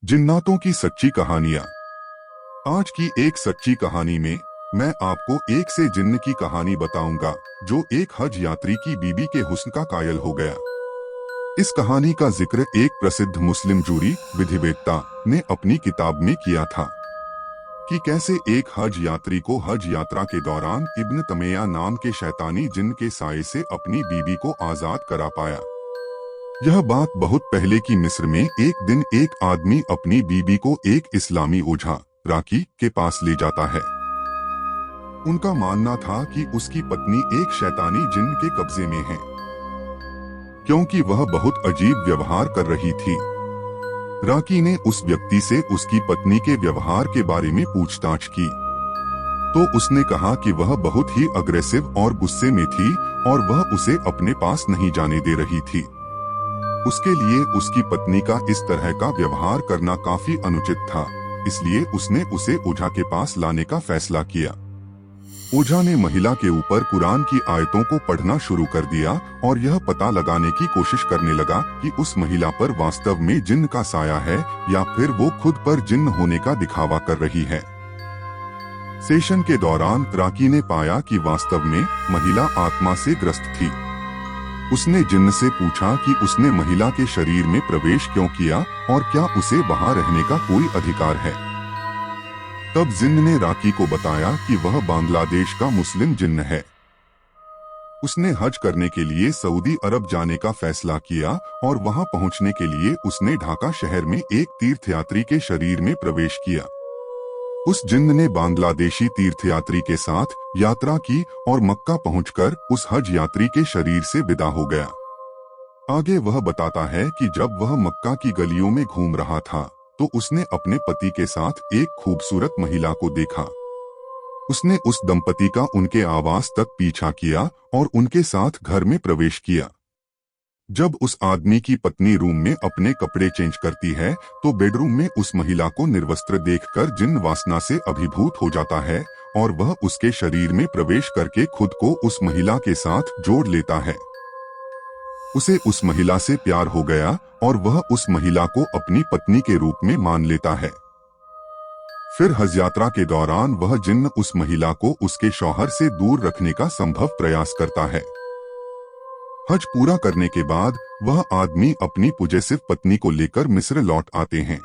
जिन्नातों की सच्ची कहानियां। आज की एक सच्ची कहानी में मैं आपको एक से जिन्न की कहानी बताऊंगा जो एक हज यात्री की बीबी के हुस्न का कायल हो गया। इस कहानी का जिक्र एक प्रसिद्ध मुस्लिम जूरी विधिवेत्ता ने अपनी किताब में किया था कि कैसे एक हज यात्री को हज यात्रा के दौरान इब्न तमेया नाम के शैतानी जिन्न के साये से अपनी बीबी को आजाद करा पाया। यह बात बहुत पहले की मिस्र में एक दिन एक आदमी अपनी बीबी को एक इस्लामी ओझा राकी के पास ले जाता है। उनका मानना था कि उसकी पत्नी एक शैतानी जिन्न के कब्जे में है, क्योंकि वह बहुत अजीब व्यवहार कर रही थी। राकी ने उस व्यक्ति से उसकी पत्नी के व्यवहार के बारे में पूछताछ की तो उसने कहा कि वह बहुत ही अग्रेसिव और गुस्से में थी और वह उसे अपने पास नहीं जाने दे रही थी। उसके लिए उसकी पत्नी का इस तरह का व्यवहार करना काफी अनुचित था, इसलिए उसने उसे ओझा के पास लाने का फैसला किया। ओझा ने महिला के ऊपर कुरान की आयतों को पढ़ना शुरू कर दिया और यह पता लगाने की कोशिश करने लगा कि उस महिला पर वास्तव में जिन्न का साया है या फिर वो खुद पर जिन्न होने का दिखावा कर रही है। सेशन के दौरान राकी ने पाया कि वास्तव में महिला आत्मा से ग्रस्त थी। उसने जिन्न से पूछा कि उसने महिला के शरीर में प्रवेश क्यों किया और क्या उसे वहां रहने का कोई अधिकार है। तब जिन्न ने राकी को बताया कि वह बांग्लादेश का मुस्लिम जिन्न है। उसने हज करने के लिए सऊदी अरब जाने का फैसला किया और वहां पहुंचने के लिए उसने ढाका शहर में एक तीर्थयात्री के शरीर में प्रवेश किया। उस जिन्न ने बांग्लादेशी तीर्थयात्री के साथ यात्रा की और मक्का पहुंचकर उस हज यात्री के शरीर से विदा हो गया। आगे वह बताता है कि जब वह मक्का की गलियों में घूम रहा था तो उसने अपने पति के साथ एक खूबसूरत महिला को देखा। उसने उस दंपति का उनके आवास तक पीछा किया और उनके साथ घर में प्रवेश किया। जब उस आदमी की पत्नी रूम में अपने कपड़े चेंज करती है तो बेडरूम में उस महिला को निर्वस्त्र देखकर जिन्न वासना से अभिभूत हो जाता है और वह उसके शरीर में प्रवेश करके खुद को उस महिला के साथ जोड़ लेता है। उसे उस महिला से प्यार हो गया और वह उस महिला को अपनी पत्नी के रूप में मान लेता है। फिर हज यात्रा के दौरान वह जिन्न उस महिला को उसके शौहर से दूर रखने का संभव प्रयास करता है। हज पूरा करने के बाद वह आदमी अपनी पॉजेसिव पत्नी को लेकर मिस्र लौट आते हैं,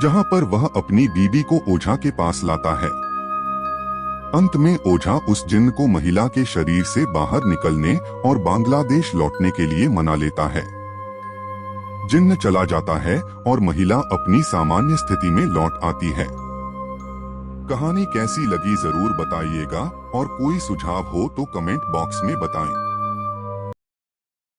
जहां पर वह अपनी बीबी को ओझा के पास लाता है। अंत में ओझा उस जिन्न को महिला के शरीर से बाहर निकलने और बांग्लादेश लौटने के लिए मना लेता है। जिन्न चला जाता है और महिला अपनी सामान्य स्थिति में लौट आती है। कहानी कैसी लगी जरूर बताइएगा और कोई सुझाव हो तो कमेंट बॉक्स में बताएं।